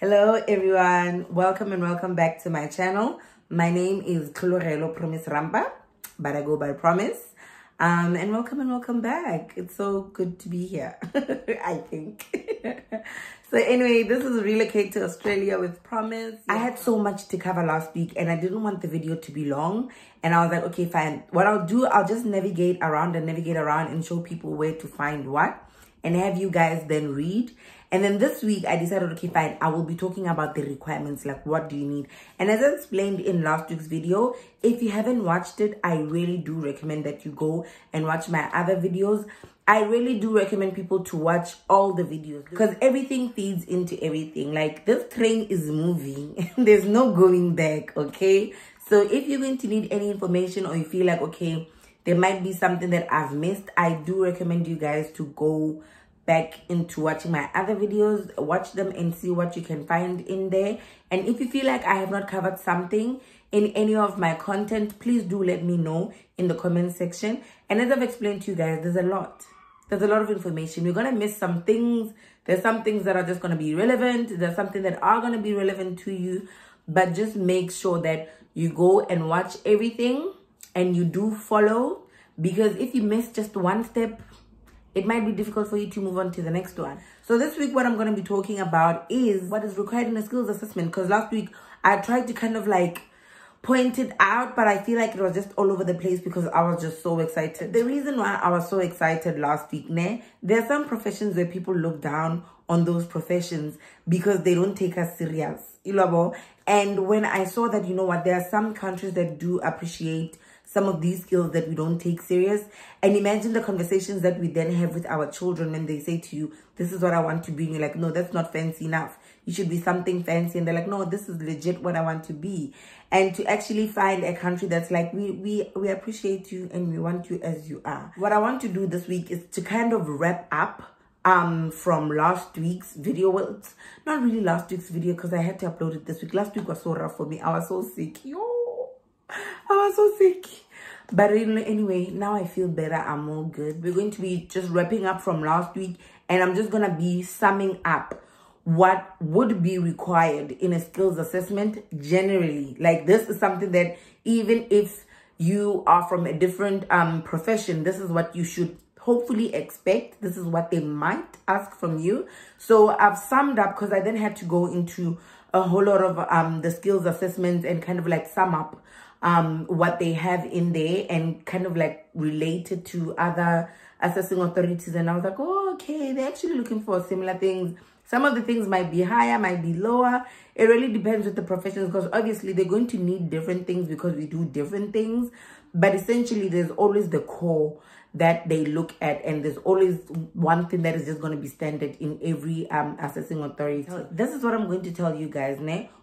Hello everyone, welcome and welcome back to my channel. My name is Thlologelo Promise Rampa, but I go by Promise. And welcome back. It's so good to be here, I think. So anyway, this is Relocate to Australia with Promise. I had so much to cover last week and I didn't want the video to be long. And I was like, okay, fine. What I'll do, I'll just navigate around and show people where to find what. And have you guys then read. And then this week I decided, okay, fine, I will be talking about the requirements, like what do you need. And as I explained in last week's video, if you haven't watched it, I really do recommend that you go and watch my other videos. I really do recommend people to watch all the videos because everything feeds into everything. Like, this train is moving. There's no going back, okay? So if you're going to need any information or you feel like, okay, there might be something that I've missed, I do recommend you guys to go back into watching my other videos, watch them and see what you can find in there. And if you feel like I have not covered something in any of my content, please do let me know in the comment section. And as I've explained to you guys, there's a lot of information. You're gonna miss some things. There's some things that are just gonna be relevant. There's something that are gonna be relevant to you, but just make sure that you go and watch everything and you do follow, because if you miss just one step, it might be difficult for you to move on to the next one. So this week, what I'm going to be talking about is what is required in a skills assessment. Because last week, I tried to kind of like point it out, but I feel like it was just all over the place because I was just so excited. The reason why I was so excited last week, there are some professions where people look down on those professions because they don't take us serious. And when I saw that, you know what, there are some countries that do appreciate some of these skills that we don't take serious. And imagine the conversations that we then have with our children when they say to you, this is what I want to be. And you're like, no, that's not fancy enough. You should be something fancy. And they're like, no, this is legit what I want to be. And to actually find a country that's like, we appreciate you and we want you as you are. What I want to do this week is to kind of wrap up from last week's video. Well, it's not really last week's video because I had to upload it this week. Last week was so rough for me. I was so sick. I was so sick. But anyway, now I feel better. I'm all good. We're going to be just wrapping up from last week, and I'm just going to be summing up what would be required in a skills assessment generally. Like, this is something that even if you are from a different profession, this is what you should hopefully expect. This is what they might ask from you. So I've summed up because I then had to go into a whole lot of the skills assessments and kind of like sum up what they have in there and kind of like related to other assessing authorities. And I was like, oh, okay, they're actually looking for similar things. Some of the things might be higher, might be lower. It really depends with the professions, because obviously they're going to need different things because we do different things. But essentially, there's always the core that they look at, and there's always one thing that is just going to be standard in every assessing authority. This is what I'm going to tell you guys.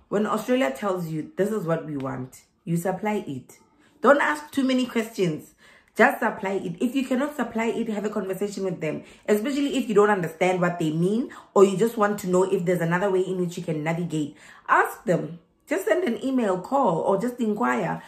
When Australia tells you this is what we want, you supply it. Don't ask too many questions. Just supply it. If you cannot supply it, have a conversation with them. Especially if you don't understand what they mean, or you just want to know if there's another way in which you can navigate. Ask them. Just send an email, call, or just inquire.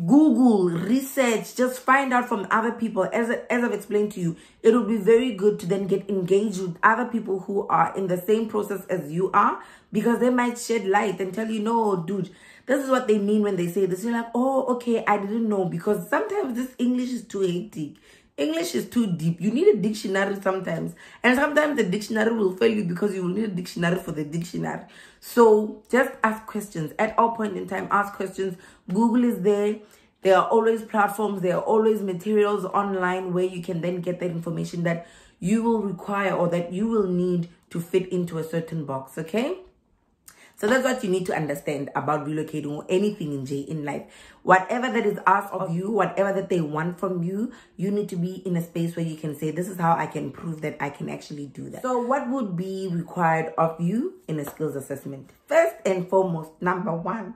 Google, research, just find out from other people. As I've explained to you, it will be very good to then get engaged with other people who are in the same process as you are, because they might shed light and tell you, no, dude, this is what they mean when they say this. You're like, oh, okay, I didn't know, because sometimes this English is too hectic. English is too deep. You need a dictionary sometimes. And sometimes the dictionary will fail you because you will need a dictionary for the dictionary. So just ask questions. At all point in time, ask questions. Google is there. There are always platforms. There are always materials online where you can then get that information that you will require or that you will need to fit into a certain box, okay? So that's what you need to understand about relocating or anything in life. Whatever that is asked of you, whatever that they want from you, you need to be in a space where you can say, this is how I can prove that I can actually do that. So what would be required of you in a skills assessment? First and foremost, number one,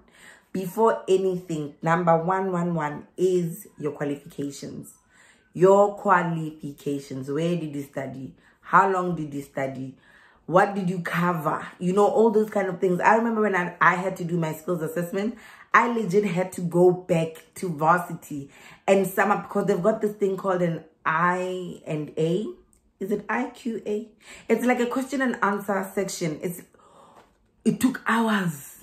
before anything, number one is your qualifications. Your qualifications. Where did you study? How long did you study? What did you cover? You know, all those kind of things. I remember when I had to do my skills assessment, I legit had to go back to varsity and sum up, because they've got this thing called an I&A. Is it IQA? It's like a question and answer section. It's It took hours.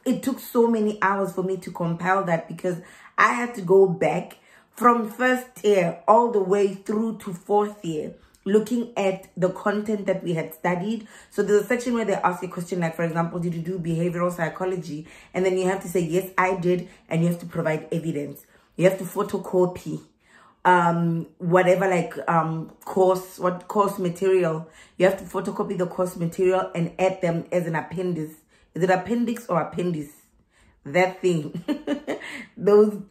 It took so many hours for me to compile that, because I had to go back from first year all the way through to fourth year, looking at the content that we had studied. So there's a section where they ask you a question like, for example, did you do behavioral psychology? And then you have to say, yes, I did. And you have to provide evidence. You have to photocopy whatever, like course material. You have to photocopy the course material and add them as an appendix. Is it appendix or appendice? That thing. those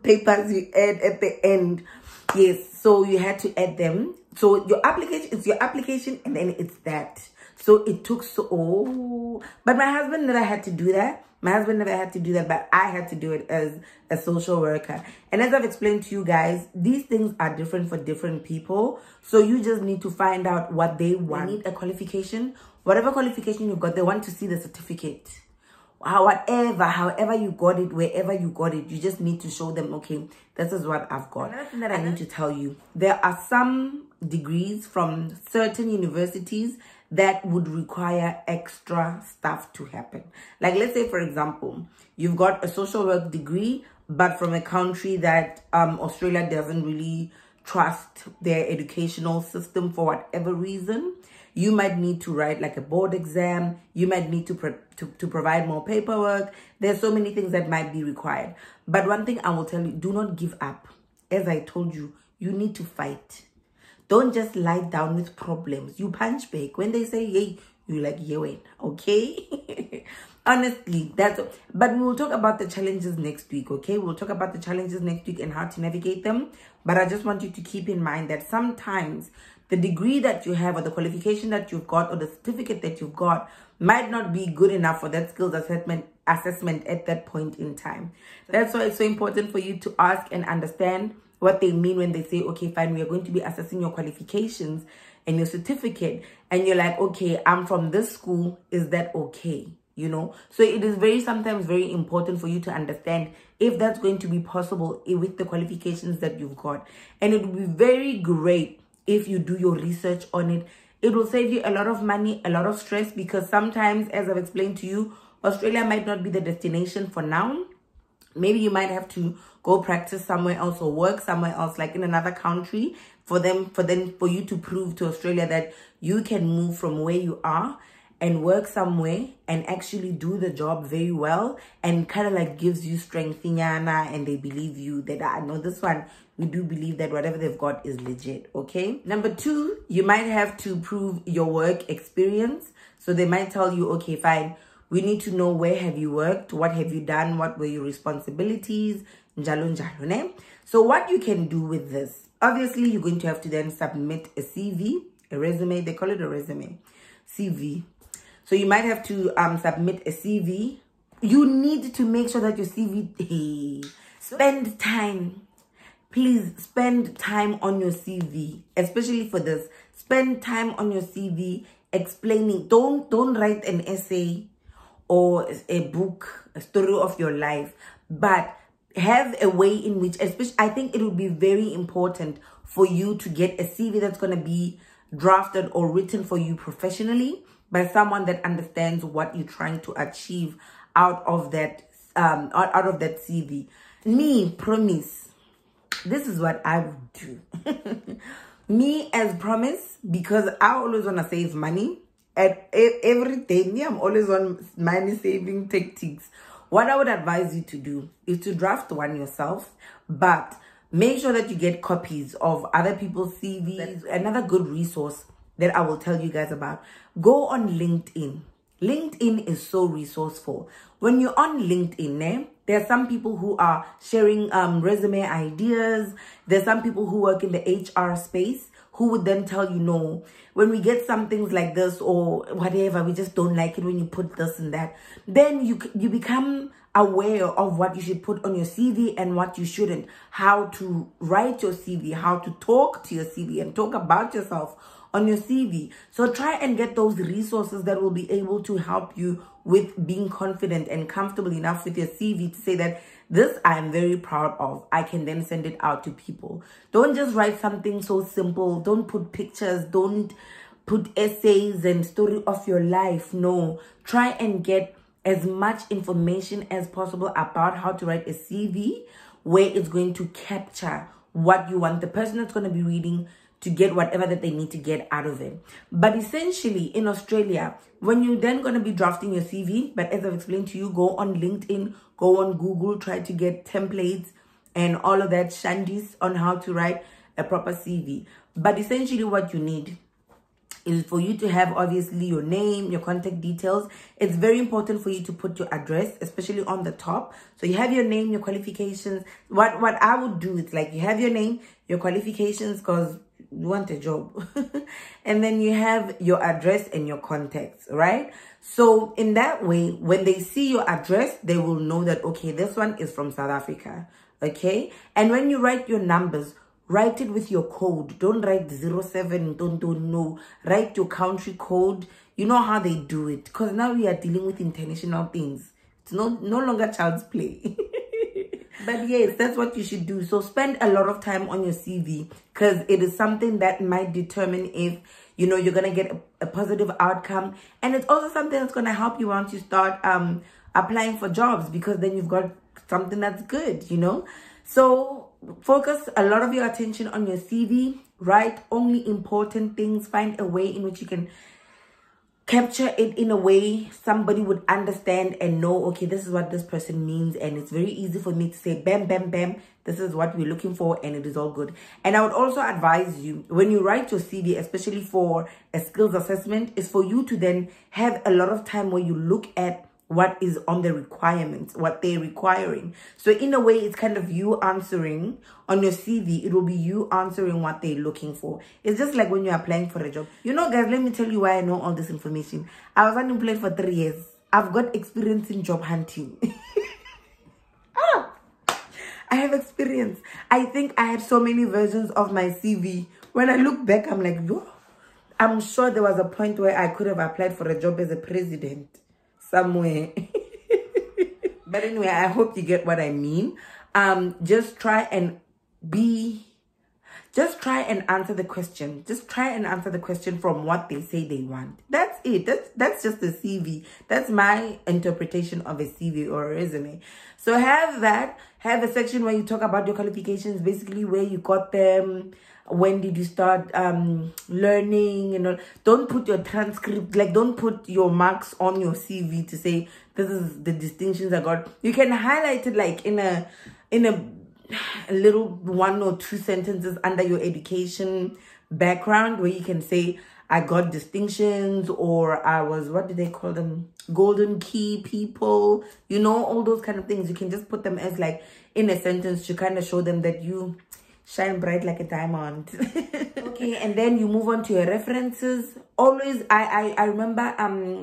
papers you add at the end. Yes, so you had to add them. So your application, it's your application, and then it's that. So it took but my husband never had to do that. My husband never had to do that, but I had to do it as a social worker. And as I've explained to you guys, these things are different for different people. So you just need to find out what they want. They need a qualification. Whatever qualification you've got, they want to see the certificate. However you got it, wherever you got it, you just need to show them, okay, this is what I've got. Another thing that I need to tell you, there are some degrees from certain universities that would require extra stuff to happen. Like, let's say, for example, you've got a social work degree, but from a country that Australia doesn't really trust their educational system for whatever reason. You might need to write like a board exam. You might need to provide more paperwork. There's so many things that might be required. But one thing I will tell you, do not give up. As I told you, you need to fight. Don't just lie down with problems. You punch back. When they say, hey, you like, yeah, wait, okay? Honestly, but we will talk about the challenges next week, okay? We'll talk about the challenges next week and how to navigate them. But I just want you to keep in mind that sometimes the degree that you have, or the qualification that you've got, or the certificate that you've got might not be good enough for that skills assessment at that point in time. That's why it's so important for you to ask and understand what they mean when they say, okay, fine, we are going to be assessing your qualifications and your certificate. And you're like, okay, I'm from this school. Is that okay? You know, so it is sometimes very important for you to understand if that's going to be possible with the qualifications that you've got. And it would be very great if you do your research on it. It will save you a lot of money, a lot of stress, because sometimes, as I've explained to you, Australia might not be the destination for now. Maybe you might have to go practice somewhere else or work somewhere else, like in another country, for you to prove to Australia that you can move from where you are and work somewhere and actually do the job very well, and kind of like gives you strength, and they believe you that I know this one. We do believe that whatever they've got is legit, okay? Number 2, you might have to prove your work experience. So they might tell you, okay, fine, we need to know where have you worked, what have you done, what were your responsibilities, njalo njalo, ne? So what you can do with this, obviously you're going to have to then submit a CV, a resume. They call it a resume, CV. So you might have to submit a CV. You need to make sure that your CV, spend time. Please spend time on your CV, especially for this. Spend time on your CV explaining. Don't write an essay or a book, a story of your life, but have a way in which, especially, I think it would be very important for you to get a CV that's going to be drafted or written for you professionally by someone that understands what you're trying to achieve out of that CV. Me, promise. This is what I would do. Me, as promise, because I always want to save money. At every day, me, I'm always on money saving tactics. What I would advise you to do is to draft one yourself, but make sure that you get copies of other people's CVs. Another good resource that I will tell you guys about, go on LinkedIn. LinkedIn is so resourceful. When you're on LinkedIn, there are some people who are sharing resume ideas. There's some people who work in the HR space who would then tell you, no, when we get some things like this or whatever, we just don't like it when you put this and that. Then you become aware of what you should put on your CV and what you shouldn't, how to write your CV, how to talk to your CV and talk about yourself on your CV. So try and get those resources that will be able to help you with being confident and comfortable enough with your CV to say that this I am very proud of. I can then send it out to people. Don't just write something so simple. Don't put pictures. Don't put essays and story of your life. No, try and get as much information as possible about how to write a CV where it's going to capture what you want the person that's going to be reading to get whatever that they need to get out of it. But essentially in Australia, when you're then going to be drafting your CV, but as I've explained to you, go on LinkedIn, go on Google, try to get templates and all of that shandies on how to write a proper CV. But essentially what you need is for you to have obviously your name, your contact details. It's very important for you to put your address, especially on the top. So you have your name, your qualifications. What I would do is like you have your name, your qualifications, because you want a job. And then you have your address and your contacts, right? So in that way, when they see your address, they will know that, okay, this one is from South Africa, okay? And when you write your numbers, write it with your code. Don't write 07, don't know. Write your country code. You know how they do it. Because now we are dealing with international things. It's no longer child's play. But yes, that's what you should do. So spend a lot of time on your CV because it is something that might determine if, you know, you're going to get a positive outcome. And it's also something that's going to help you once you start applying for jobs, because then you've got something that's good, you know. So focus a lot of your attention on your CV. Write only important things. Find a way in which you can capture it in a way somebody would understand and know, okay, this is what this person means. And it's very easy for me to say, bam, bam, bam, this is what we're looking for, and it is all good. And I would also advise you, when you write your CV, especially for a skills assessment, is for you to then have a lot of time where you look at what is on the requirements, what they're requiring. So in a way, it's kind of you answering on your CV. It will be you answering what they're looking for. It's just like when you're applying for a job. You know, guys, let me tell you why I know all this information. I was unemployed for 3 years. I've got experience in job hunting. I have experience. I think I had so many versions of my CV. When I look back, I'm like, yo, I'm sure there was a point where I could have applied for a job as a president somewhere. But anyway, I hope you get what I mean. Just try and answer the question. Just try and answer the question from what they say they want. That's it. That's just a CV. That's my interpretation of a CV or a resume. So have a section where you talk about your qualifications, basically where you got them, when did you start learning, you know. Don't put your transcript, like don't put your marks on your CV to say this is the distinctions I got. You can highlight it like in a little 1 or 2 sentences under your education background, where you can say I got distinctions, or I was, what do they call them, golden key people, you know, all those kind of things. You can just put them as like in a sentence to kind of show them that you shine bright like a diamond. Okay, and then you move on to your references. Always, I remember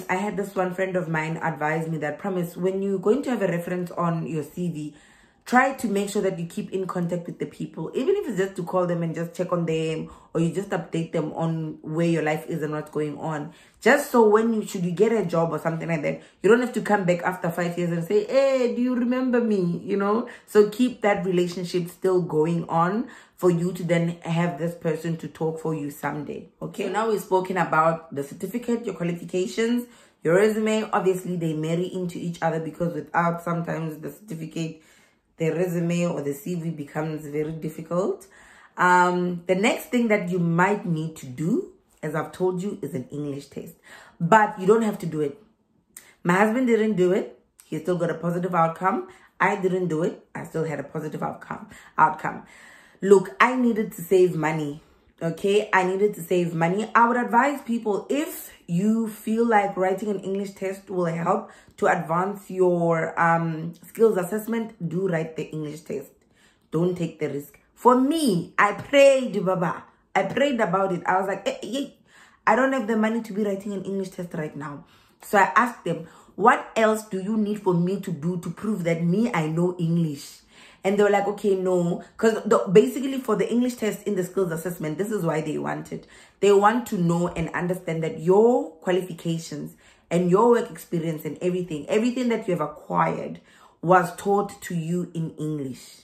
I had this one friend of mine advise me that, promise, when you're going to have a reference on your CV, try to make sure that you keep in contact with the people, even if it's just to call them and just check on them, or you just update them on where your life is and what's going on. Just so when should you get a job or something like that, you don't have to come back after 5 years and say, hey, do you remember me? You know, so keep that relationship still going on for you to then have this person to talk for you someday. Okay, so now we've spoken about the certificate, your qualifications, your resume. Obviously, they marry into each other, because without sometimes the certificate, the resume or the CV becomes very difficult. The next thing that you might need to do, as I've told you, is an English test. But you don't have to do it. My husband didn't do it. He still got a positive outcome. I didn't do it. I still had a positive outcome. Look, I needed to save money. Okay, I needed to save money. I would advise people, if you feel like writing an English test will help to advance your skills assessment, do write the English test. Don't take the risk. For me, I prayed, Baba. I prayed about it. I was like, hey, I don't have the money to be writing an English test right now. So I asked them, what else do you need for me to do to prove that I know English? And they were like, okay, no. Because basically for the English test in the skills assessment, this is why they want it. They want to know and understand that your qualifications and your work experience and everything that you have acquired was taught to you in English.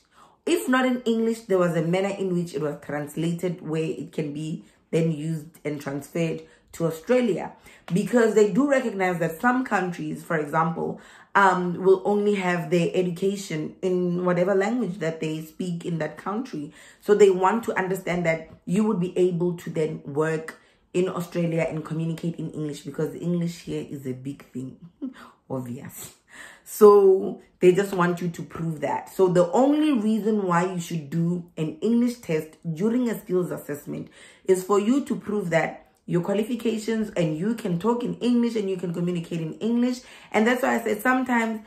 If not in English, there was a manner in which it was translated where it can be then used and transferred to Australia, because they do recognize that some countries, for example, will only have their education in whatever language that they speak in that country. So they want to understand that you would be able to then work in Australia and communicate in English, because English here is a big thing, obvious. So they just want you to prove that. So the only reason why you should do an English test during a skills assessment is for you to prove that your qualifications, and you can talk in English and you can communicate in English. And that's why I said sometimes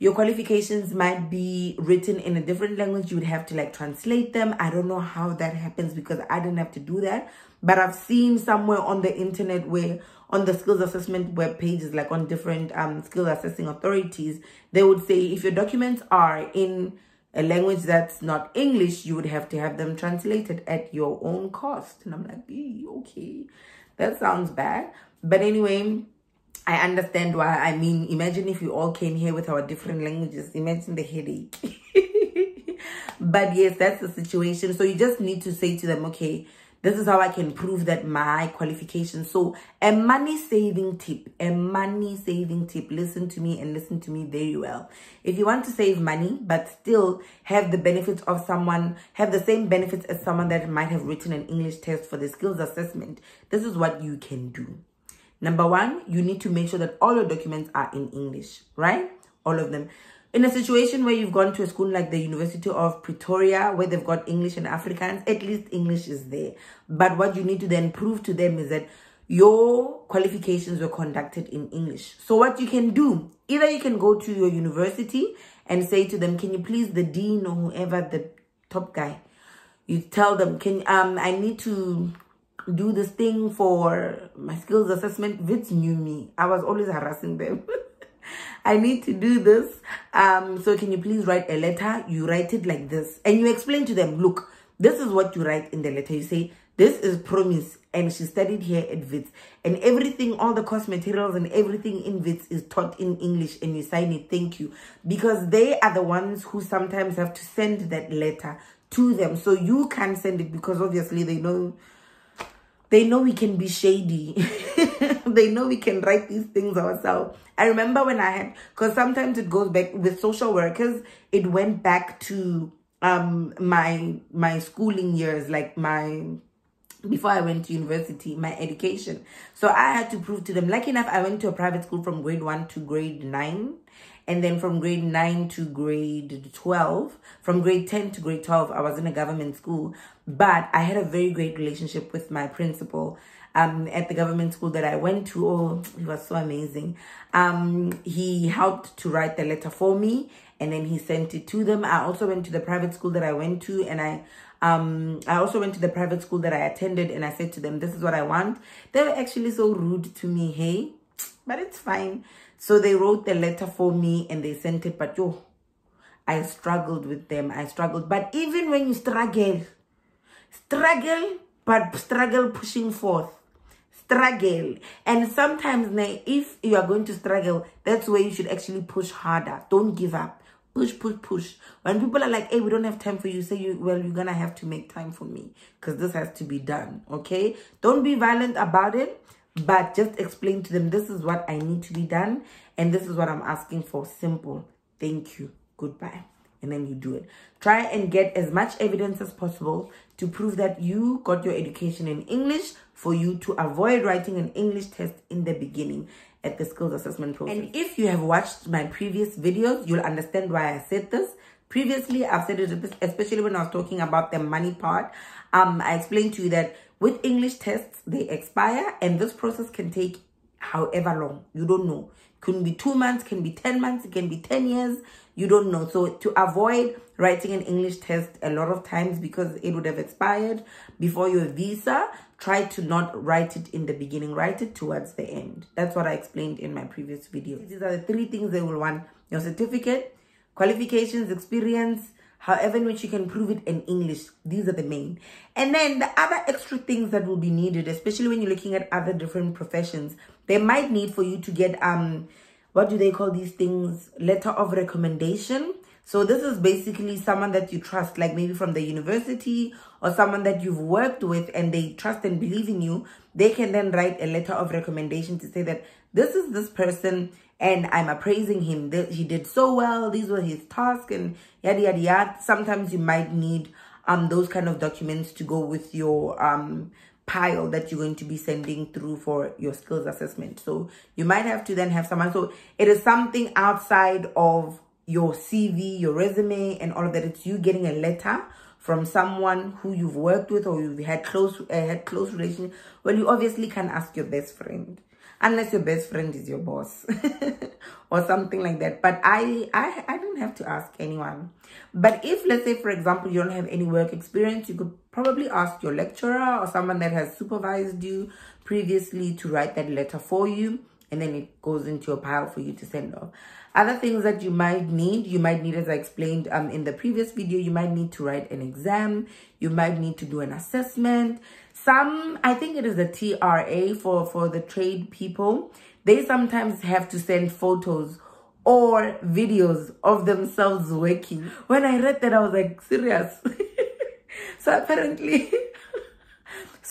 your qualifications might be written in a different language. You would have to like translate them. I don't know how that happens, because I didn't have to do that. But I've seen somewhere on the internet where on the skills assessment web pages, like on different skill assessing authorities, they would say if your documents are in a language that's not English, you would have to have them translated at your own cost. And I'm like, okay, that sounds bad. But anyway, I understand why. I mean, imagine if we all came here with our different languages. Imagine the headache. But yes, that's the situation. So you just need to say to them, okay, this is how I can prove that my qualifications. So a money saving tip, listen to me and listen to me very well. If you want to save money, but still have the benefits of someone, have the same benefits as someone that might have written an English test for the skills assessment, this is what you can do. Number one, you need to make sure that all your documents are in English, right? All of them. In a situation where you've gone to a school like the University of Pretoria, where they've got English and Afrikaans, at least English is there. But what you need to then prove to them is that your qualifications were conducted in English. So what you can do, either you can go to your university and say to them, can you please, the dean or whoever, the top guy, you tell them, I need to do this thing for my skills assessment. Vits knew me. I was always harassing them. I need to do this. So can you please write a letter? You write it like this. And you explain to them, look, this is what you write in the letter. You say, this is Promise, and she studied here at Wits. And everything, all the course materials and everything in Wits is taught in English, and you sign it, thank you. Because they are the ones who sometimes have to send that letter to them. So you can't send it, because obviously they know we can be shady. They know we can write these things ourselves. I remember when I had, because sometimes it goes back with social workers, it went back to my schooling years, like before I went to university, my education. So I had to prove to them. Lucky enough, I went to a private school from grade 1 to grade 9. And then from grade 9 to grade 12, from grade 10 to grade 12, I was in a government school. But I had a very great relationship with my principal at the government school that I went to. Oh, he was so amazing. He helped to write the letter for me, and then he sent it to them. I also went to the private school that I went to, and I also went to the private school that I attended, and I said to them, this is what I want. They were actually so rude to me, hey, but it's fine. So they wrote the letter for me and they sent it. But I struggled with them. I struggled. But even when you struggle, but struggle pushing forth. Struggle. And sometimes if you are going to struggle, that's where you should actually push harder. Don't give up. Push, push, push. When people are like, hey, we don't have time for you, say, well, you're going to have to make time for me, because this has to be done. Okay? Don't be violent about it. But just explain to them, this is what I need to be done, and this is what I'm asking for. Simple. Thank you. Goodbye. And then you do it. Try and get as much evidence as possible to prove that you got your education in English, for you to avoid writing an English test in the beginning at the skills assessment process. And if you have watched my previous videos, you'll understand why I said this. Previously, I've said it, especially when I was talking about the money part. I explained to you that with English tests, they expire, and this process can take however long. You don't know. It can be 2 months, can be 10 months, it can be 10 years. You don't know. So to avoid writing an English test a lot of times, because it would have expired before your visa, try to not write it in the beginning. Write it towards the end. That's what I explained in my previous video. These are the 3 things they will want: your certificate, qualifications, experience, however in which you can prove it in English. These are the main. And then the other extra things that will be needed, especially when you're looking at other different professions, they might need for you to get, what do they call these things? Letter of recommendation. So this is basically someone that you trust, like maybe from the university or someone that you've worked with and they trust and believe in you. They can then write a letter of recommendation to say that this is this person and I'm appraising him. He did so well. These were his tasks and yada, yada, yada. Sometimes you might need those kind of documents to go with your pile that you're going to be sending through for your skills assessment. So you might have to then have someone. So it is something outside of your CV, your resume, and all of that. It's you getting a letter from someone who you've worked with or you've had close relationship. Well, you obviously can ask your best friend, unless your best friend is your boss or something like that. But I don't have to ask anyone. But if, let's say, for example, you don't have any work experience, you could probably ask your lecturer or someone that has supervised you previously to write that letter for you. And then it goes into a pile for you to send off. Other things that you might need, as I explained in the previous video, you might need to write an exam. You might need to do an assessment. I think it is the TRA for the trade people. They sometimes have to send photos or videos of themselves working. When I read that, I was like, serious? So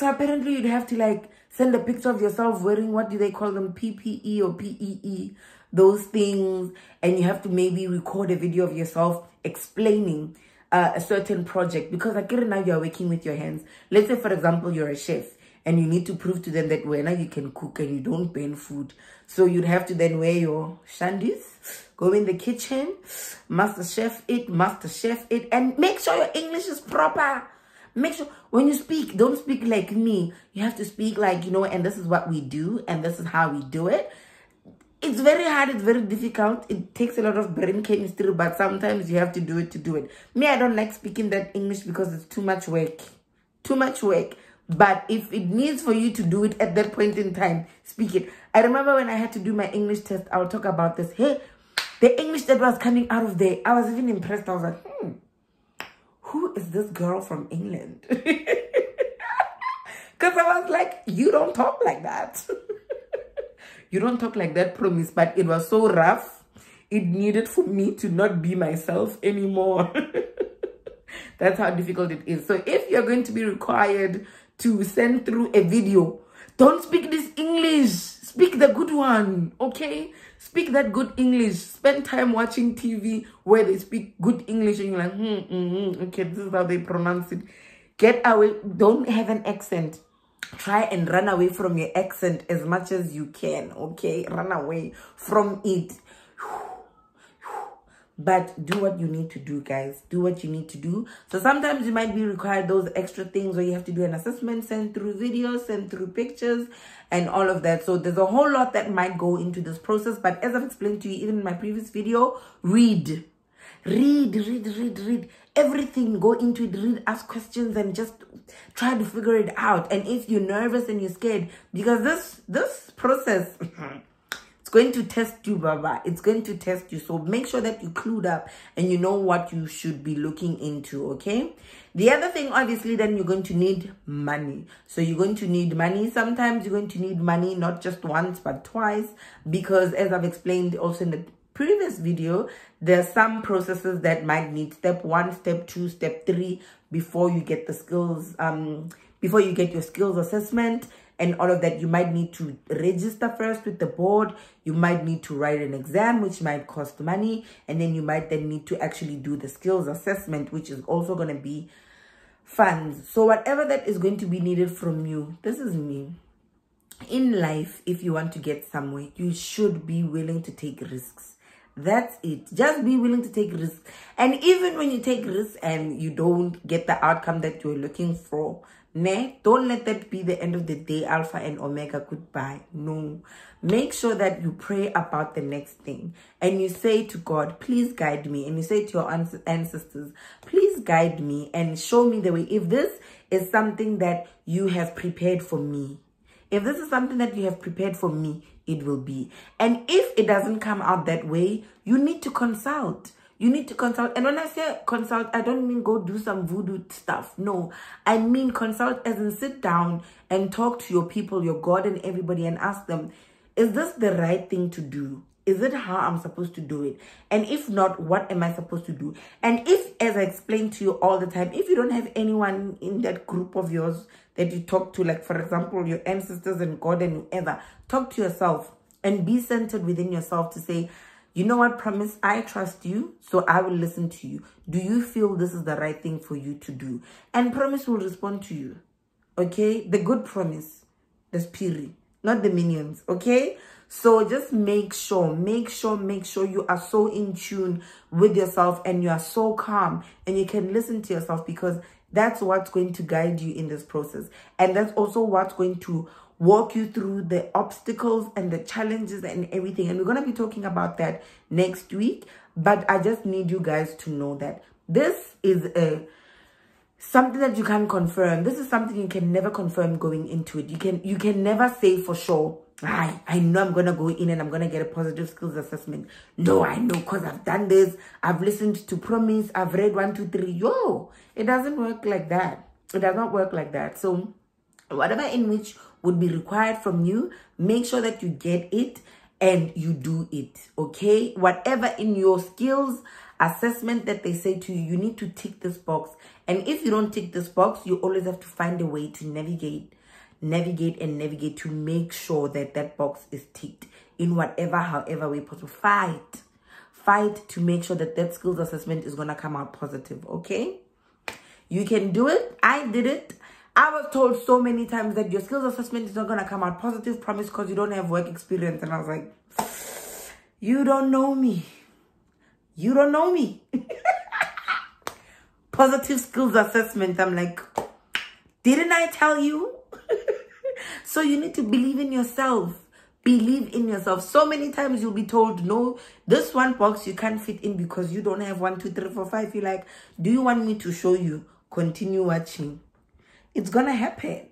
apparently you'd have to like send a picture of yourself wearing, what do they call them, PPE or PEE, those things. And you have to maybe record a video of yourself explaining a certain project. Because like now you're working with your hands. Let's say, for example, you're a chef and you need to prove to them that now you can cook and you don't burn food. So you'd have to then wear your shandies, go in the kitchen, master chef it, and make sure your English is proper. Make sure when you speak, don't speak like me. You have to speak like, and this is what we do, and this is how we do it. It's very hard. It's very difficult. It takes a lot of brain chemistry, but sometimes you have to do it to do it. Me, I don't like speaking that English because it's too much work. Too much work. But if it needs for you to do it at that point in time, speak it. I remember when I had to do my English test, I'll talk about this. Hey, the English that was coming out of there, I was even impressed. I was like, who is this girl from England? Because I was like, you don't talk like that. You don't talk like that, promise. But it was so rough. It needed for me to not be myself anymore. That's how difficult it is. So if you're going to be required to send through a video, don't speak this English. Speak the good one, okay? Speak that good English. Spend time watching TV where they speak good English and you're like, okay, this is how they pronounce it. Get away. Don't have an accent. Try and run away from your accent as much as you can, okay? Run away from it. But do what you need to do, guys. Do what you need to do. So sometimes you might be required those extra things where you have to do an assessment, send through videos, send through pictures, and all of that. So there's a whole lot that might go into this process. But as I've explained to you, even in my previous video, read. Read. Everything, go into it, read, ask questions, and just try to figure it out. And if you're nervous and you're scared, because this process... it's going to test you, Baba. It's going to test you. So make sure that you're clued up and you know what you should be looking into, okay? The other thing, obviously, then you're going to need money. So you're going to need money. Sometimes you're going to need money, not just once, but twice. Because as I've explained also in the previous video, there are some processes that might need step 1, step 2, step 3 before you get the skills, before you get your skills assessment. And all of that, you might need to register first with the board. You might need to write an exam, which might cost money. And then you might then need to actually do the skills assessment, which is also going to be funds. So whatever that is going to be needed from you, this is me. In life, if you want to get somewhere, you should be willing to take risks. That's it. Just be willing to take risks. And even when you take risks and you don't get the outcome that you're looking for, don't let that be the end of the day, alpha and omega, goodbye. No. Make sure that you pray about the next thing. And you say to God, please guide me. And you say to your ancestors, please guide me and show me the way. If this is something that you have prepared for me, if this is something that you have prepared for me, it will be. And if it doesn't come out that way, you need to consult. You need to consult. And when I say consult, I don't mean go do some voodoo stuff. No, I mean consult as in sit down and talk to your people, your God and everybody, and ask them, is this the right thing to do? Is it how I'm supposed to do it? And if not, what am I supposed to do? And if, as I explain to you all the time, if you don't have anyone in that group of yours that you talk to, like, for example, your ancestors and God and whoever, talk to yourself and be centered within yourself to say, you know what, Promise, I trust you, so I will listen to you. Do you feel this is the right thing for you to do? And Promise will respond to you, okay? The good Promise, the spirit, not the minions, okay? So just make sure you are so in tune with yourself and you are so calm and you can listen to yourself, because that's what's going to guide you in this process. And that's also what's going to walk you through the obstacles and the challenges and everything. And we're going to be talking about that next week. But I just need you guys to know that this is something that you can't confirm. This is something you can never confirm going into it. You can never say for sure, I know I'm going to go in and I'm going to get a positive skills assessment. No, I know because I've done this. I've listened to Promise. I've read 1, 2, 3. Yo, it doesn't work like that. It does not work like that. So whatever in which would be required from you, make sure that you get it and you do it, okay? Whatever in your skills assessment that they say to you, you need to tick this box. And if you don't tick this box, you always have to find a way to navigate to make sure that that box is ticked in however way possible. Fight to make sure that that skills assessment is going to come out positive, okay? You can do it. I did it. I was told so many times that your skills assessment is not going to come out positive, Promise, because you don't have work experience. And I was like, you don't know me. You don't know me. Positive skills assessment. I'm like, didn't I tell you? So you need to believe in yourself. Believe in yourself. So many times you'll be told, no, this one box you can't fit in because you don't have 1, 2, 3, 4, 5. You're like, do you want me to show you? Continue watching. It's going to happen.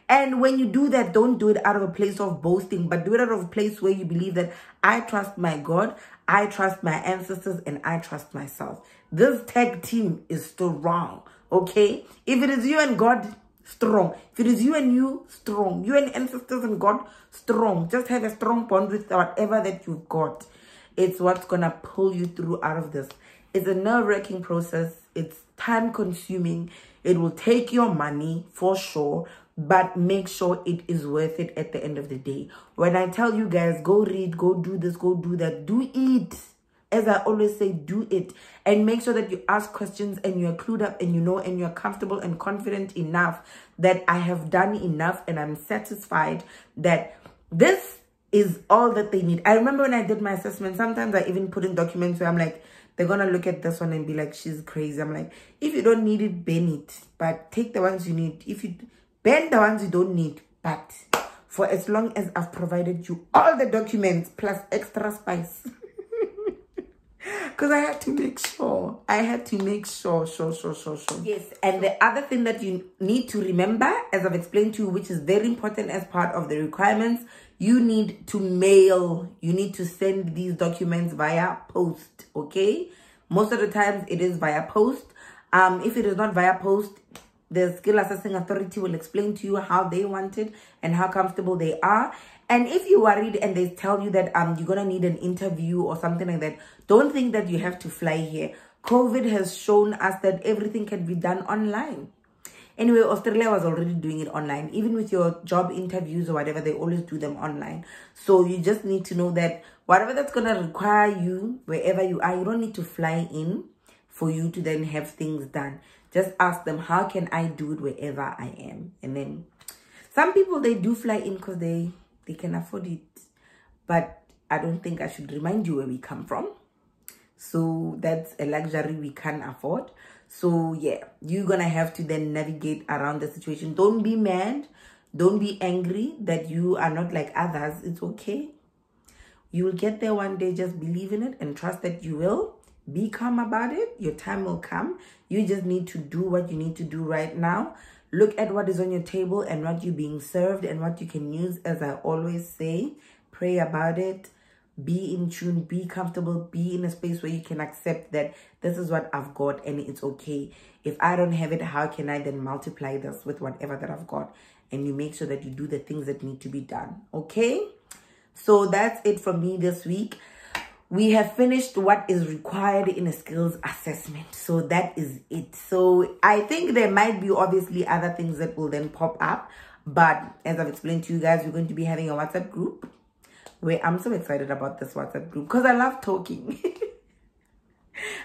And when you do that, don't do it out of a place of boasting, but do it out of a place where you believe that I trust my God, I trust my ancestors, and I trust myself. This tag team is strong, okay? If it is you and God, strong. If it is you and you, strong. You and ancestors and God, strong. Just have a strong bond with whatever that you've got. It's what's going to pull you through out of this. It's a nerve-wracking process. It's time-consuming. It will take your money for sure, but make sure it is worth it at the end of the day. When I tell you guys, go read, go do this, go do that, do it. As I always say, do it. And make sure that you ask questions and you're clued up and you know and you're comfortable and confident enough that I have done enough and I'm satisfied that this is all that they need. I remember when I did my assessment, sometimes I even put in documents where I'm like, they're going to look at this one and be like, she's crazy. I'm like, if you don't need it, ban it. But take the ones you need. If you ban the ones you don't need. But for as long as I've provided you all the documents plus extra spice. Because I had to make sure. Sure. Yes, and the other thing that you need to remember, as I've explained to you, which is very important as part of the requirements, you need to mail. You need to send these documents via post, okay? Most of the times it is via post. If it is not via post, the Skill Assessing Authority will explain to you how they want it and how comfortable they are. And if you're worried and they tell you that you're going to need an interview or something like that, don't think that you have to fly here. COVID has shown us that everything can be done online. Anyway, Australia was already doing it online. Even with your job interviews or whatever, they always do them online. So you just need to know that whatever that's going to require you, wherever you are, you don't need to fly in for you to then have things done. Just ask them, how can I do it wherever I am? And then some people, they do fly in because they can afford it. But I don't think I should remind you where we come from. So that's a luxury we can't afford. So yeah, you're going to have to then navigate around the situation. Don't be mad. Don't be angry that you are not like others. It's okay. You will get there one day. Just believe in it and trust that you will. Be calm about it. Your time will come. You just need to do what you need to do right now. Look at what is on your table and what you're being served and what you can use. As I always say, pray about it. Be in tune, be comfortable, be in a space where you can accept that this is what I've got and it's okay. If I don't have it, how can I then multiply this with whatever that I've got? And you make sure that you do the things that need to be done, okay? So that's it from me this week. we have finished what is required in a skills assessment. So that is it. So I think there might be obviously other things that will then pop up. But as I've explained to you guys, we're going to be having a WhatsApp group where I'm so excited about this WhatsApp group because I love talking.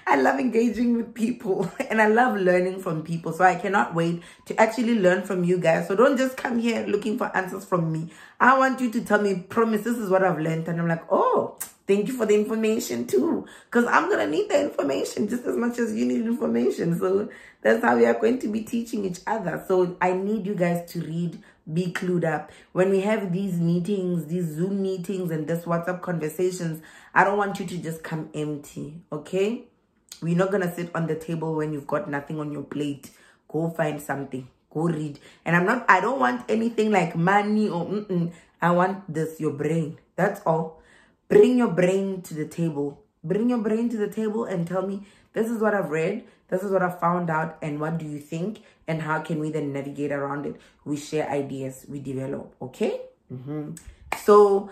I love engaging with people and I love learning from people. So I cannot wait to actually learn from you guys. So don't just come here looking for answers from me. I want you to tell me, promise, this is what I've learned. And I'm like, oh, thank you for the information too. Because I'm going to need the information just as much as you need information. So that's how we are going to be teaching each other. So I need you guys to read, be clued up. When we have these meetings, these Zoom meetings and this WhatsApp conversations, I don't want you to just come empty, okay? We're not going to sit on the table when you've got nothing on your plate. Go find something. Go read. And I don't want anything like money or I want this, your brain. That's all. Bring your brain to the table. Bring your brain to the table and tell me, this is what I've read. This is what I found out. And what do you think? And how can we then navigate around it? We share ideas. We develop. Okay? So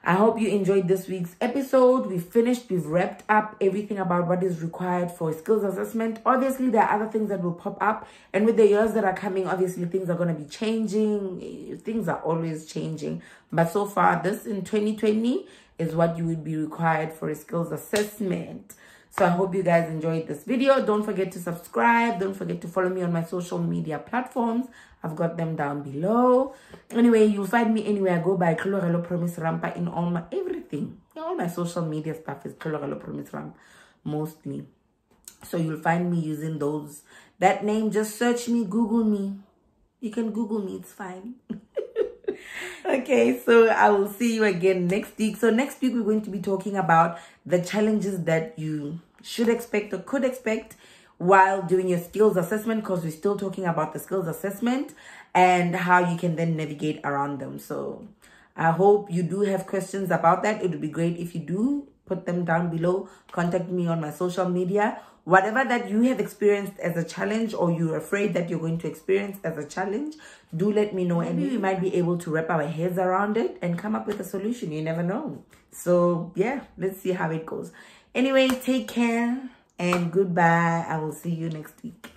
I hope you enjoyed this week's episode. We've finished. We've wrapped up everything about what is required for skills assessment. Obviously, there are other things that will pop up. And with the years that are coming, obviously, things are going to be changing. Things are always changing. But so far, this in 2020 is what you would be required for a skills assessment. So I hope you guys enjoyed this video. Don't forget to subscribe. Don't forget to follow me on my social media platforms. I've got them down below. Anyway, you'll find me anywhere I go by Thlologelo Promise Rampa in all my everything. All my social media stuff is Thlologelo Promise Rampa mostly. So you'll find me using that name. Just search me, Google me. You can Google me, it's fine. Okay, so I will see you again next week. So next week we're going to be talking about the challenges that you should expect or could expect while doing your skills assessment, because we're still talking about the skills assessment and how you can then navigate around them. So I hope you do have questions about that. It would be great if you do put them down below. Contact me on my social media. Whatever that you have experienced as a challenge or you're afraid that you're going to experience as a challenge, do let me know. And we might be able to wrap our heads around it and come up with a solution. You never know. So yeah, let's see how it goes. Anyway, take care and goodbye. I will see you next week.